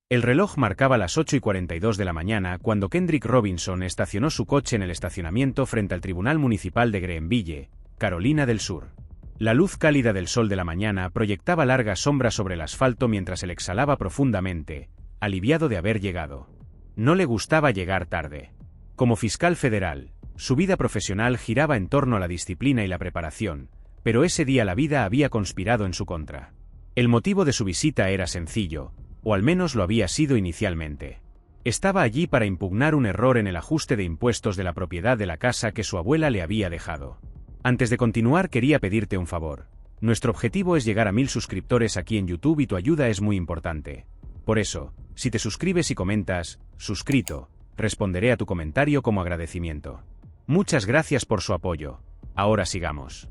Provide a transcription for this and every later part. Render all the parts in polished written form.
El reloj marcaba las 8:42 de la mañana cuando Kendrick Robinson estacionó su coche en el estacionamiento frente al Tribunal Municipal de Greenville, Carolina del Sur. La luz cálida del sol de la mañana proyectaba largas sombras sobre el asfalto mientras él exhalaba profundamente, aliviado de haber llegado. No le gustaba llegar tarde. Como fiscal federal, su vida profesional giraba en torno a la disciplina y la preparación, pero ese día la vida había conspirado en su contra. El motivo de su visita era sencillo, o al menos lo había sido inicialmente. Estaba allí para impugnar un error en el ajuste de impuestos de la propiedad de la casa que su abuela le había dejado. Antes de continuar, quería pedirte un favor. Nuestro objetivo es llegar a 1000 suscriptores aquí en YouTube y tu ayuda es muy importante. Por eso, si te suscribes y comentas, suscrito, responderé a tu comentario como agradecimiento. Muchas gracias por su apoyo. Ahora sigamos.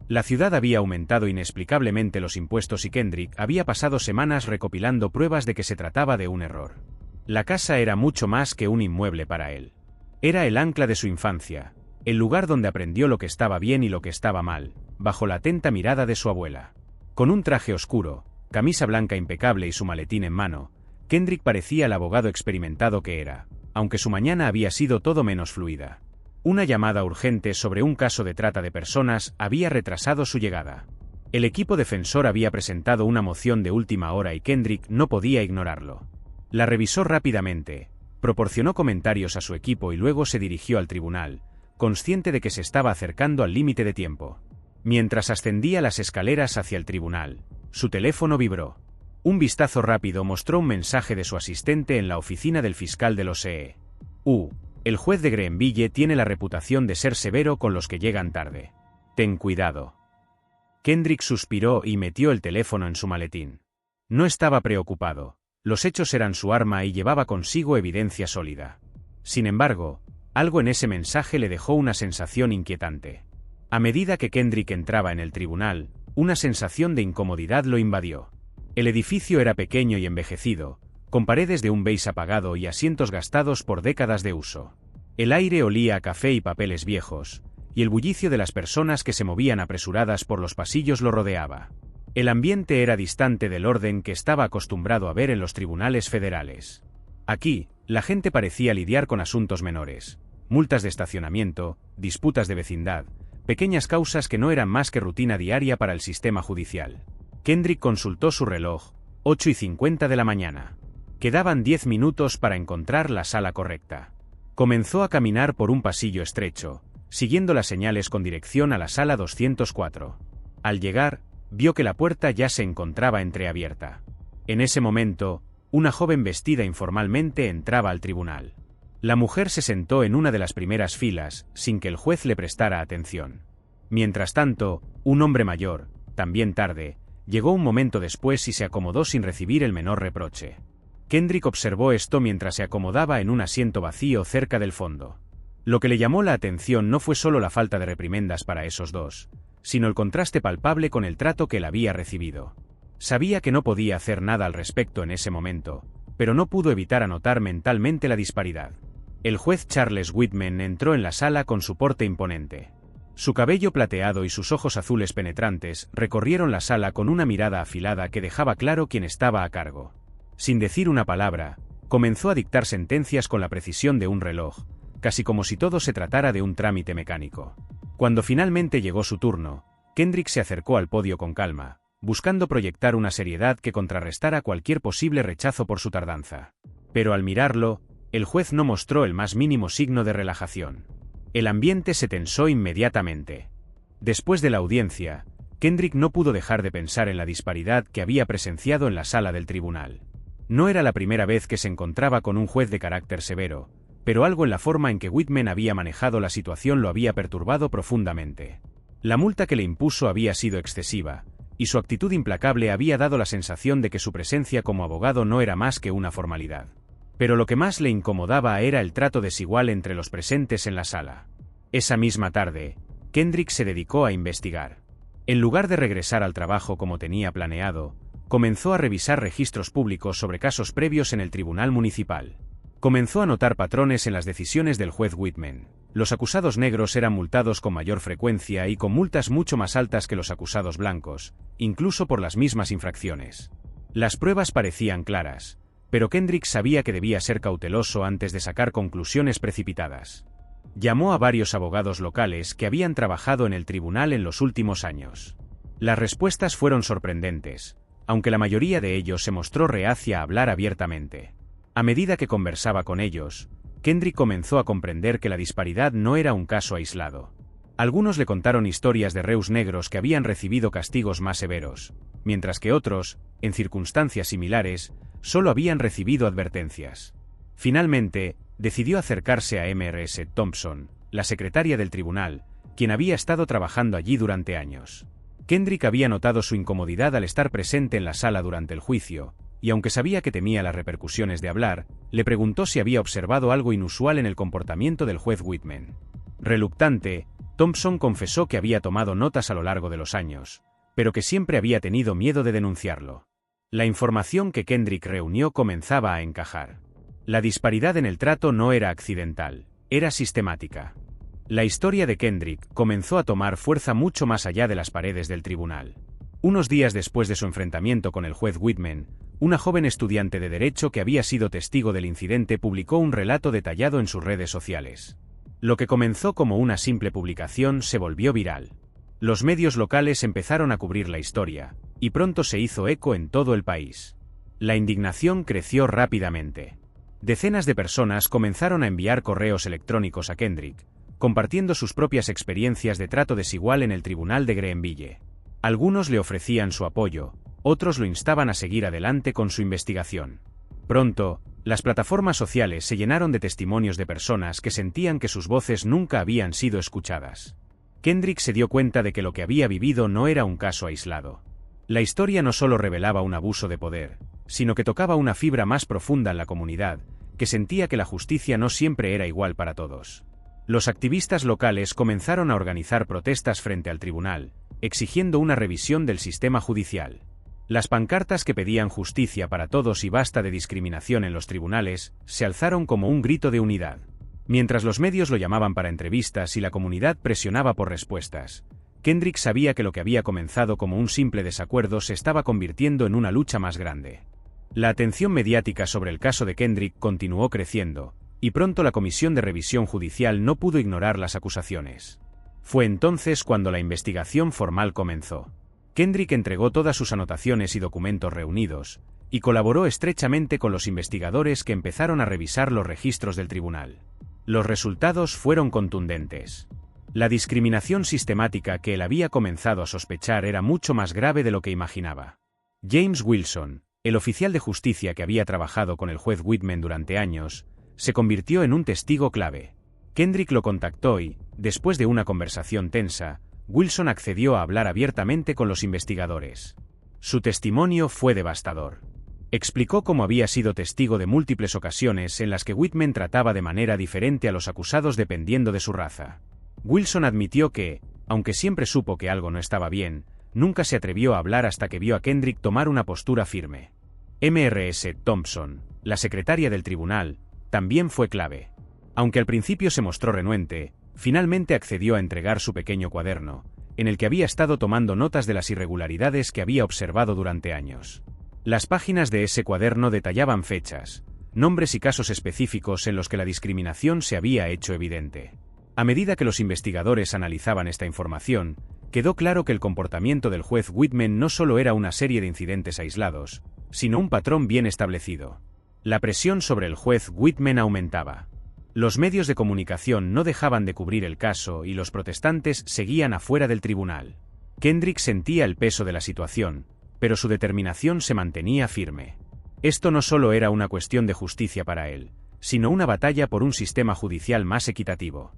La ciudad había aumentado inexplicablemente los impuestos y Kendrick había pasado semanas recopilando pruebas de que se trataba de un error. La casa era mucho más que un inmueble para él. Era el ancla de su infancia, el lugar donde aprendió lo que estaba bien y lo que estaba mal, bajo la atenta mirada de su abuela. Con un traje oscuro, camisa blanca impecable y su maletín en mano, Kendrick parecía el abogado experimentado que era, aunque su mañana había sido todo menos fluida. Una llamada urgente sobre un caso de trata de personas había retrasado su llegada. El equipo defensor había presentado una moción de última hora y Kendrick no podía ignorarlo. La revisó rápidamente, proporcionó comentarios a su equipo y luego se dirigió al tribunal, consciente de que se estaba acercando al límite de tiempo. Mientras ascendía las escaleras hacia el tribunal, su teléfono vibró. Un vistazo rápido mostró un mensaje de su asistente en la oficina del fiscal de los E.U. El juez de Greenville tiene la reputación de ser severo con los que llegan tarde. Ten cuidado. Kendrick suspiró y metió el teléfono en su maletín. No estaba preocupado. Los hechos eran su arma y llevaba consigo evidencia sólida. Sin embargo, algo en ese mensaje le dejó una sensación inquietante. A medida que Kendrick entraba en el tribunal, una sensación de incomodidad lo invadió. El edificio era pequeño y envejecido, con paredes de un beige apagado y asientos gastados por décadas de uso. El aire olía a café y papeles viejos, y el bullicio de las personas que se movían apresuradas por los pasillos lo rodeaba. El ambiente era distante del orden que estaba acostumbrado a ver en los tribunales federales. Aquí, la gente parecía lidiar con asuntos menores, multas de estacionamiento, disputas de vecindad, pequeñas causas que no eran más que rutina diaria para el sistema judicial. Kendrick consultó su reloj, 8:50 de la mañana. Quedaban 10 minutos para encontrar la sala correcta. Comenzó a caminar por un pasillo estrecho, siguiendo las señales con dirección a la sala 204. Al llegar, vio que la puerta ya se encontraba entreabierta. En ese momento, una joven vestida informalmente entraba al tribunal. La mujer se sentó en una de las primeras filas, sin que el juez le prestara atención. Mientras tanto, un hombre mayor, también tarde, llegó un momento después y se acomodó sin recibir el menor reproche. Kendrick observó esto mientras se acomodaba en un asiento vacío cerca del fondo. Lo que le llamó la atención no fue solo la falta de reprimendas para esos dos, sino el contraste palpable con el trato que él había recibido. Sabía que no podía hacer nada al respecto en ese momento, pero no pudo evitar anotar mentalmente la disparidad. El juez Charles Whitman entró en la sala con su porte imponente. Su cabello plateado y sus ojos azules penetrantes recorrieron la sala con una mirada afilada que dejaba claro quién estaba a cargo. Sin decir una palabra, comenzó a dictar sentencias con la precisión de un reloj, casi como si todo se tratara de un trámite mecánico. Cuando finalmente llegó su turno, Kendrick se acercó al podio con calma, buscando proyectar una seriedad que contrarrestara cualquier posible rechazo por su tardanza. Pero al mirarlo, el juez no mostró el más mínimo signo de relajación. El ambiente se tensó inmediatamente. Después de la audiencia, Kendrick no pudo dejar de pensar en la disparidad que había presenciado en la sala del tribunal. No era la primera vez que se encontraba con un juez de carácter severo, pero algo en la forma en que Whitman había manejado la situación lo había perturbado profundamente. La multa que le impuso había sido excesiva, y su actitud implacable había dado la sensación de que su presencia como abogado no era más que una formalidad. Pero lo que más le incomodaba era el trato desigual entre los presentes en la sala. Esa misma tarde, Kendrick se dedicó a investigar. En lugar de regresar al trabajo como tenía planeado, comenzó a revisar registros públicos sobre casos previos en el tribunal municipal. Comenzó a notar patrones en las decisiones del juez Whitman. Los acusados negros eran multados con mayor frecuencia y con multas mucho más altas que los acusados blancos, incluso por las mismas infracciones. Las pruebas parecían claras, pero Kendrick sabía que debía ser cauteloso antes de sacar conclusiones precipitadas. Llamó a varios abogados locales que habían trabajado en el tribunal en los últimos años. Las respuestas fueron sorprendentes, aunque la mayoría de ellos se mostró reacia a hablar abiertamente. A medida que conversaba con ellos, Kendrick comenzó a comprender que la disparidad no era un caso aislado. Algunos le contaron historias de reus negros que habían recibido castigos más severos, mientras que otros, en circunstancias similares, solo habían recibido advertencias. Finalmente, decidió acercarse a Mrs. Thompson, la secretaria del tribunal, quien había estado trabajando allí durante años. Kendrick había notado su incomodidad al estar presente en la sala durante el juicio, y aunque sabía que temía las repercusiones de hablar, le preguntó si había observado algo inusual en el comportamiento del juez Whitman. Reluctante, Thompson confesó que había tomado notas a lo largo de los años, pero que siempre había tenido miedo de denunciarlo. La información que Kendrick reunió comenzaba a encajar. La disparidad en el trato no era accidental, era sistemática. La historia de Kendrick comenzó a tomar fuerza mucho más allá de las paredes del tribunal. Unos días después de su enfrentamiento con el juez Whitman, una joven estudiante de Derecho que había sido testigo del incidente publicó un relato detallado en sus redes sociales. Lo que comenzó como una simple publicación se volvió viral. Los medios locales empezaron a cubrir la historia, y pronto se hizo eco en todo el país. La indignación creció rápidamente. Decenas de personas comenzaron a enviar correos electrónicos a Kendrick, compartiendo sus propias experiencias de trato desigual en el tribunal de Greenville. Algunos le ofrecían su apoyo, otros lo instaban a seguir adelante con su investigación. Pronto, las plataformas sociales se llenaron de testimonios de personas que sentían que sus voces nunca habían sido escuchadas. Kendrick se dio cuenta de que lo que había vivido no era un caso aislado. La historia no solo revelaba un abuso de poder, sino que tocaba una fibra más profunda en la comunidad, que sentía que la justicia no siempre era igual para todos. Los activistas locales comenzaron a organizar protestas frente al tribunal, exigiendo una revisión del sistema judicial. Las pancartas que pedían justicia para todos y basta de discriminación en los tribunales se alzaron como un grito de unidad. Mientras los medios lo llamaban para entrevistas y la comunidad presionaba por respuestas, Kendrick sabía que lo que había comenzado como un simple desacuerdo se estaba convirtiendo en una lucha más grande. La atención mediática sobre el caso de Kendrick continuó creciendo, y pronto la Comisión de Revisión Judicial no pudo ignorar las acusaciones. Fue entonces cuando la investigación formal comenzó. Kendrick entregó todas sus anotaciones y documentos reunidos, y colaboró estrechamente con los investigadores que empezaron a revisar los registros del tribunal. Los resultados fueron contundentes. La discriminación sistemática que él había comenzado a sospechar era mucho más grave de lo que imaginaba. James Wilson, el oficial de justicia que había trabajado con el juez Whitman durante años, se convirtió en un testigo clave. Kendrick lo contactó y, después de una conversación tensa, Wilson accedió a hablar abiertamente con los investigadores. Su testimonio fue devastador. Explicó cómo había sido testigo de múltiples ocasiones en las que Whitman trataba de manera diferente a los acusados dependiendo de su raza. Wilson admitió que, aunque siempre supo que algo no estaba bien, nunca se atrevió a hablar hasta que vio a Kendrick tomar una postura firme. Mrs. Thompson, la secretaria del tribunal, también fue clave. Aunque al principio se mostró renuente, finalmente accedió a entregar su pequeño cuaderno, en el que había estado tomando notas de las irregularidades que había observado durante años. Las páginas de ese cuaderno detallaban fechas, nombres y casos específicos en los que la discriminación se había hecho evidente. A medida que los investigadores analizaban esta información, quedó claro que el comportamiento del juez Whitman no solo era una serie de incidentes aislados, sino un patrón bien establecido. La presión sobre el juez Whitman aumentaba. Los medios de comunicación no dejaban de cubrir el caso y los protestantes seguían afuera del tribunal. Kendrick sentía el peso de la situación, pero su determinación se mantenía firme. Esto no solo era una cuestión de justicia para él, sino una batalla por un sistema judicial más equitativo.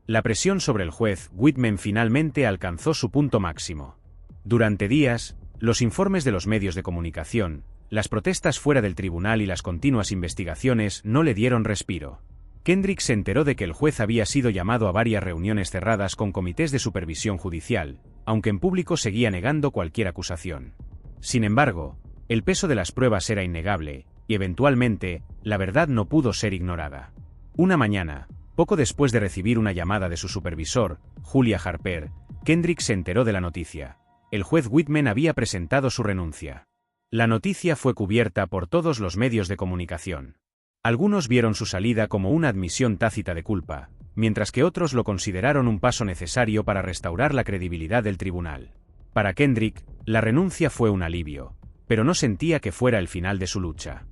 La presión sobre el juez Whitman finalmente alcanzó su punto máximo. Durante días, los informes de los medios de comunicación, las protestas fuera del tribunal y las continuas investigaciones no le dieron respiro. Kendrick se enteró de que el juez había sido llamado a varias reuniones cerradas con comités de supervisión judicial, aunque en público seguía negando cualquier acusación. Sin embargo, el peso de las pruebas era innegable, y eventualmente, la verdad no pudo ser ignorada. Una mañana, poco después de recibir una llamada de su supervisor, Julia Harper, Kendrick se enteró de la noticia. El juez Whitman había presentado su renuncia. La noticia fue cubierta por todos los medios de comunicación. Algunos vieron su salida como una admisión tácita de culpa, mientras que otros lo consideraron un paso necesario para restaurar la credibilidad del tribunal. Para Kendrick, la renuncia fue un alivio, pero no sentía que fuera el final de su lucha.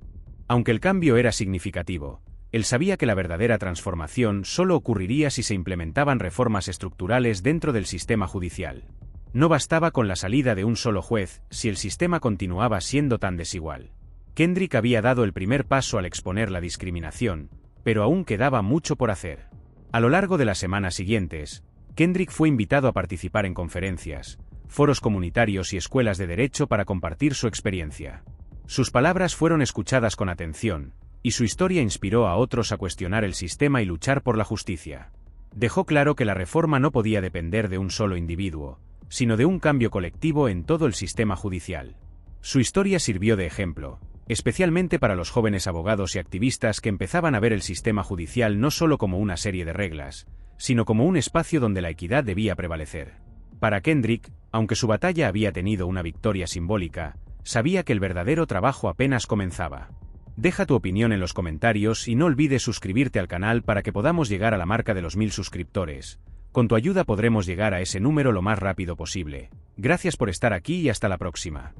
Aunque el cambio era significativo, él sabía que la verdadera transformación solo ocurriría si se implementaban reformas estructurales dentro del sistema judicial. No bastaba con la salida de un solo juez si el sistema continuaba siendo tan desigual. Kendrick había dado el primer paso al exponer la discriminación, pero aún quedaba mucho por hacer. A lo largo de las semanas siguientes, Kendrick fue invitado a participar en conferencias, foros comunitarios y escuelas de derecho para compartir su experiencia. Sus palabras fueron escuchadas con atención, y su historia inspiró a otros a cuestionar el sistema y luchar por la justicia. Dejó claro que la reforma no podía depender de un solo individuo, sino de un cambio colectivo en todo el sistema judicial. Su historia sirvió de ejemplo, especialmente para los jóvenes abogados y activistas que empezaban a ver el sistema judicial no solo como una serie de reglas, sino como un espacio donde la equidad debía prevalecer. Para Kendrick, aunque su batalla había tenido una victoria simbólica, sabía que el verdadero trabajo apenas comenzaba. Deja tu opinión en los comentarios y no olvides suscribirte al canal para que podamos llegar a la marca de los 1000 suscriptores. Con tu ayuda podremos llegar a ese número lo más rápido posible. Gracias por estar aquí y hasta la próxima.